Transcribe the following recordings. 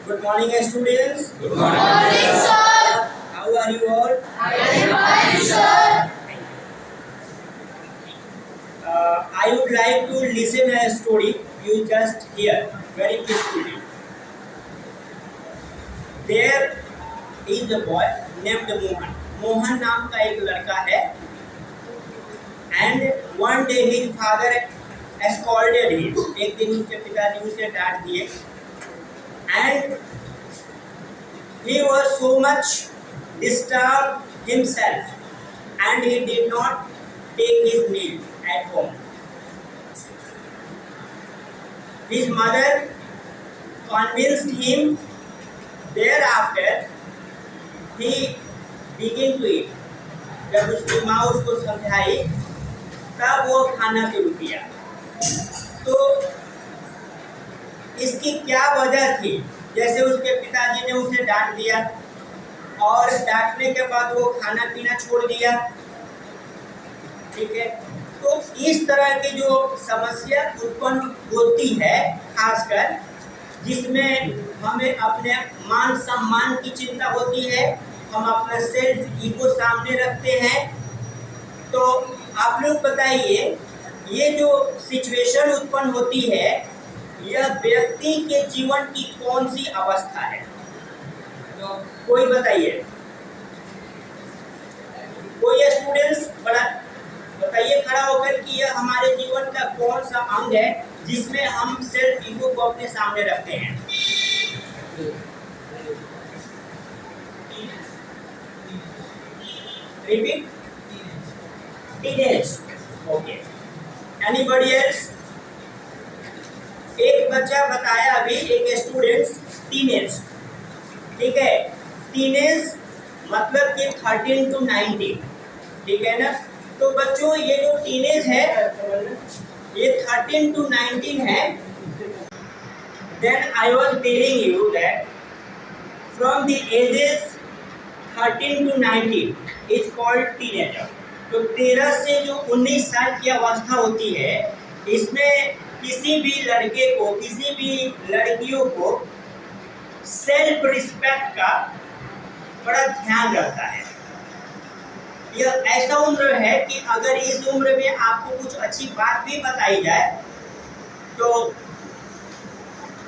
Good morning, students. Good morning, sir. How are you all? I am fine, sir. I would like to listen a story you just hear very peacefully. There is a boy named Mohan. Mohan नाम का एक लड़का है. And one day his father scolded him. एक दिन उसके पिताजी उसे डांट दिए. And he was so much disturbed himself, and he did not take his meal at home. His mother convinced him. Thereafter, he began to eat. जब उसकी माँ उसको समझाई, तब वो खाना शुरू किया. तो इसकी क्या वजह थी? जैसे उसके पिताजी ने उसे डांट दिया और डांटने के बाद वो खाना पीना छोड़ दिया. ठीक है, तो इस तरह की जो समस्या उत्पन्न होती है, खासकर जिसमें हमें अपने मान सम्मान की चिंता होती है, हम अपना सेल्फ ईगो सामने रखते हैं. तो आप लोग बताइए, ये जो सिचुएशन उत्पन्न होती है, यह व्यक्ति के जीवन की कौन सी अवस्था है? तो कोई बताइए, कोई स्टूडेंट्स बताइए खड़ा होकर कि यह हमारे जीवन का कौन सा अंग है जिसमें हम सेल्फ ईगो को अपने सामने रखते हैं? Repeat. Teenage. Okay. Anybody else? एक बच्चा बताया अभी, एक स्टूडेंट्स, टीनेज. ठीक है, टीनेज मतलब कि 13 to 19. ठीक है ना? तो बच्चों, ये जो टीनेज है, ये 13 to 19 है. Then I was telling you that from the ages 13 to 19 is called teenager. तो 13 से जो 19 साल की अवस्था होती है, इसमें किसी भी लड़के को, किसी भी लड़कियों को सेल्फ रिस्पेक्ट का बड़ा ध्यान रहता है. यह ऐसा उम्र है कि अगर इस उम्र में आपको कुछ अच्छी बात भी बताई जाए तो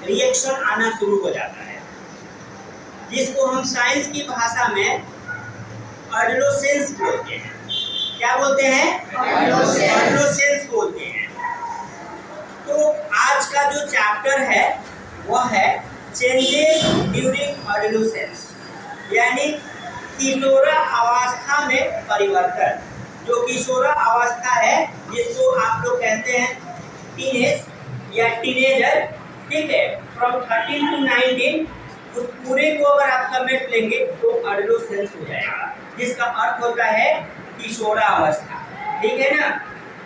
रिएक्शन आना शुरू हो जाता है, जिसको हम साइंस की भाषा में एडोलेसेंस बोलते हैं. क्या बोलते हैं? एडोलेसेंस बोलते हैं. तो आज का जो चैप्टर है वह है चेंजेस ड्यूरिंग एडोलेसेंस, यानी किशोरा अवस्था में परिवर्तन. जो किशोरा अवस्था है, जिसको आप लोग कहते हैं टीनेज या टीनेजर. ठीक है, फ्रॉम 13 to 19, उस पूरे को अगर आप समेट लेंगे तो एडोलेसेंस हो जाएगा, जिसका अर्थ होता है किशोरा अवस्था. ठीक है ना,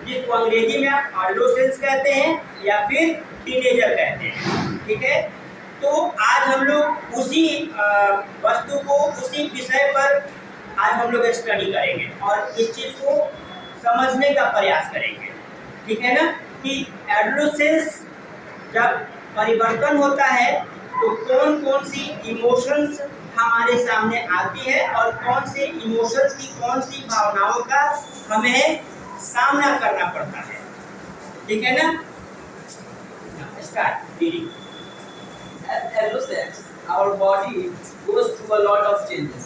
जिसको अंग्रेजी में आप एडोलेसेंस कहते हैं या फिर टीनेजर कहते हैं. ठीक है, तो आज हम लोग उसी वस्तु को, उसी विषय पर आज हम लोग स्टडी करेंगे और इस चीज को समझने का प्रयास करेंगे. ठीक है ना, कि एडोलेसेंस जब परिवर्तन होता है तो कौन कौन सी इमोशंस हमारे सामने आती है और कौन से इमोशंस की, कौन सी भावनाओं का हमें सामना करना पड़ता है. ठीक है ना, start reading. At adolescence, our body goes through a lot of changes.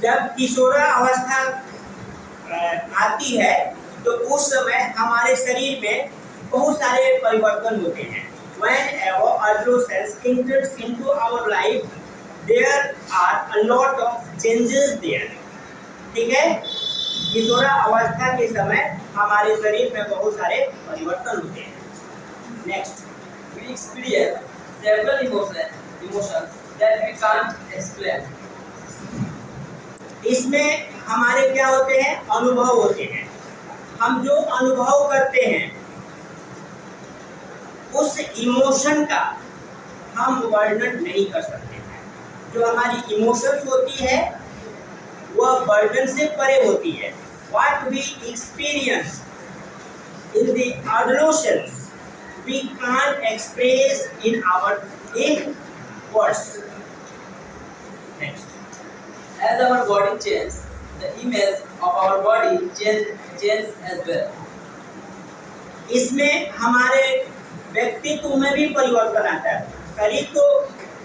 जब किशोरा अवस्था आती है तो उस समय हमारे शरीर में बहुत सारे परिवर्तन होते हैं. Whenever adolescence enters into our life, there are a lot of changes there. ठीक है, किशोरा अवस्था के समय हमारे शरीर में बहुत सारे परिवर्तन होते हैं. Next. We experience several emotions that we can't explain. इसमें हमारे क्या होते हैं? अनुभव होते हैं. हम जो अनुभव करते हैं उस इमोशन का हम वर्णन नहीं कर सकते हैं. जो हमारी इमोशंस होती है वह वर्णन से परे होती है. What we experience in the adolescence we can't express in words. Next. As our body changes, the image of our body changes as well. इसमें हमारे व्यक्तित्व में भी परिवर्तन आता है।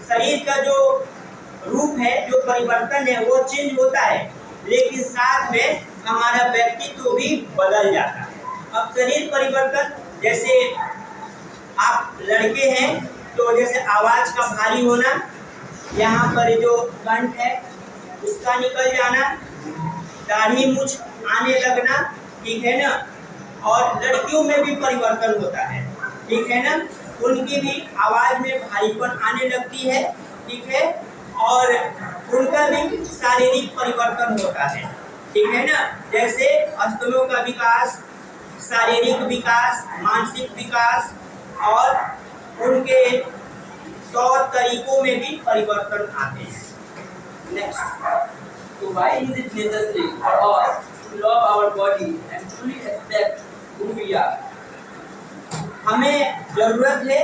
शरीर का जो रूप है, जो परिवर्तन है, वो चेंज होता है, लेकिन साथ में हमारा व्यक्तित्व भी बदल जाता है। अब शरीर परिवर्तन, जैसे आप लड़के हैं तो जैसे आवाज का भारी होना, यहाँ पर जो कंठ है उसका निकल जाना, दाढ़ी मूंछ आने लगना, ठीक है ना। और लड़कियों में भी परिवर्तन होता है, ठीक है ना, उनकी भी आवाज में भारीपन आने लगती है, ठीक है, और उनका भी शारीरिक परिवर्तन होता है, ठीक है ना। जैसे स्तनों का विकास, शारीरिक विकास, मानसिक विकास और उनके तौर तरीकों में भी परिवर्तन आते हैं। Next. So why is it necessary for us to love our body and truly accept who we are? हमें जरूरत है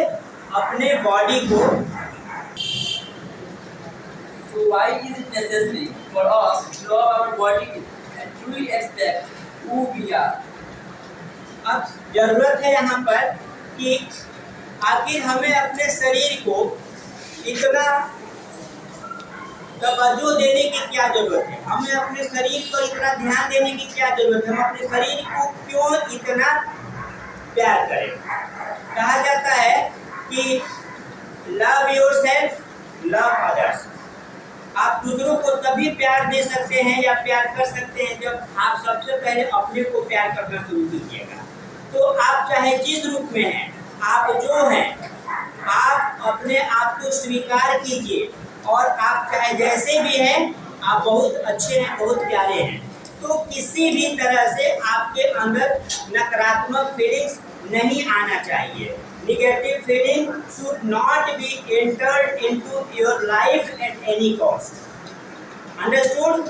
अपने बॉडी को। So why is it necessary for us to love our body and truly accept who we are? अब जरूरत है यहाँ पर कि आखिर हमें अपने शरीर को इतना तवज्जो देने की क्या जरूरत है, हमें अपने शरीर पर इतना ध्यान देने की क्या जरूरत है, हम अपने शरीर को क्यों इतना प्यार करें। कहा जाता है कि लव योरसेल्फ, लव अदर्स। आप दूसरों को तभी प्यार दे सकते हैं या प्यार कर सकते हैं जब आप सबसे पहले अपने को प्यार करना शुरू कीजिएगा। तो आप चाहे जिस रूप में हैं, आप जो हैं, आप अपने आप को स्वीकार कीजिए, और आप चाहे जैसे भी हैं, आप बहुत अच्छे हैं, बहुत प्यारे हैं। तो किसी भी तरह से आपके अंदर नकारात्मक फीलिंग्स नहीं आना चाहिए। Negative feeling should not be entered into your life at any cost. Understood?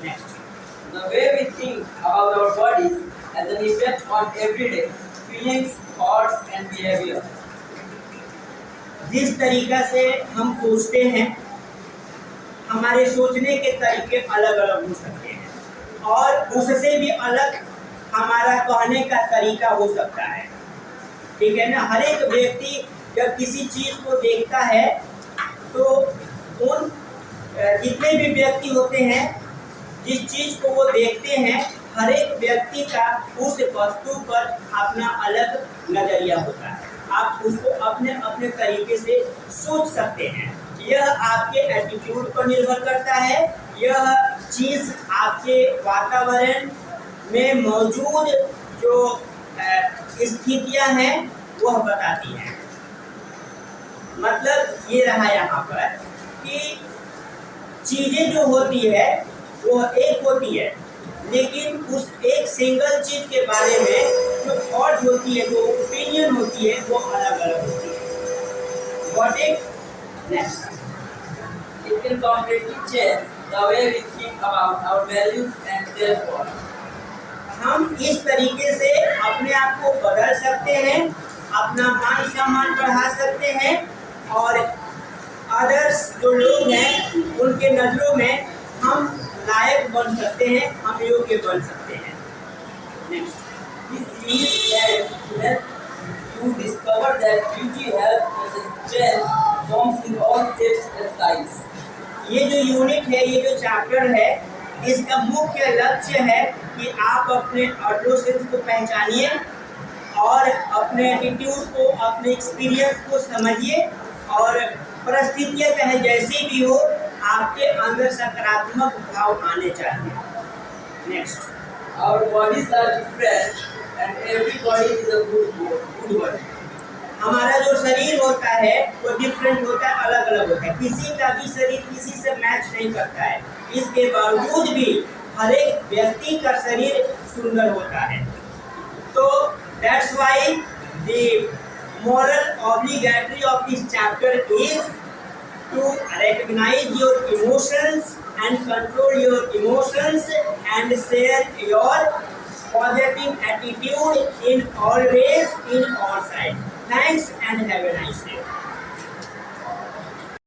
Next. The way we think about our bodies has an effect on everyday feelings, thoughts, and behavior. जिस तरीका से हम सोचते हैं, हमारे सोचने के तरीके अलग अलग हो सकते हैं, और उससे भी अलग हमारा कहने का तरीका हो सकता है, ठीक है ना। हर एक व्यक्ति जब किसी चीज को देखता है तो उन जितने भी व्यक्ति होते हैं, जिस चीज को वो देखते हैं, हर एक व्यक्ति का उस वस्तु पर अपना अलग नजरिया होता है। आप उसको अपने अपने तरीके से सोच सकते हैं। यह आपके एटीट्यूड पर निर्भर करता है। यह चीज़ आपके वातावरण में मौजूद जो स्थितियां हैं वह बताती हैं। मतलब ये रहा यहाँ पर कि चीज़ें जो होती है वो एक होती है, लेकिन उस एक सिंगल चीज के बारे में जो थॉट होती है, जो ओपिनियन होती है, वो अलग अलग होती है। Got it? Next. It can completely change the way we think about our values and self-worth. हम इस तरीके से अपने आप को बदल सकते हैं, अपना मान सम्मान बढ़ा सकते हैं, और अदर्स जो लोग हैं उनके नजरों में हम लायक बन सकते हैं, हम योग्य बन सकते हैं। Next. This unit helps you discover that beauty, health, and strength comes in all shapes and sizes. ये जो यूनिट है, ये जो चैप्टर है, इसका मुख्य लक्ष्य है कि आप अपने एडोलेसेंस को पहचानिए और अपने एटीट्यूड को, अपने एक्सपीरियंस को समझिए, और परिस्थितियाँ चाहे जैसी भी हो, आपके अंदर सकारात्मक भाव आने चाहिए। Next. Our bodies are different and every body is a good body. हमारा जो शरीर होता है वो डिफरेंट होता है, अलग अलग होता है। किसी का भी शरीर किसी से मैच नहीं करता है। इसके बावजूद भी हर एक व्यक्ति का शरीर सुंदर होता है। तो that's why the moral obligatory of this chapter is to recognize your emotions and control your emotions and share your positive attitude in all ways, in all sides. Thanks and have a nice day.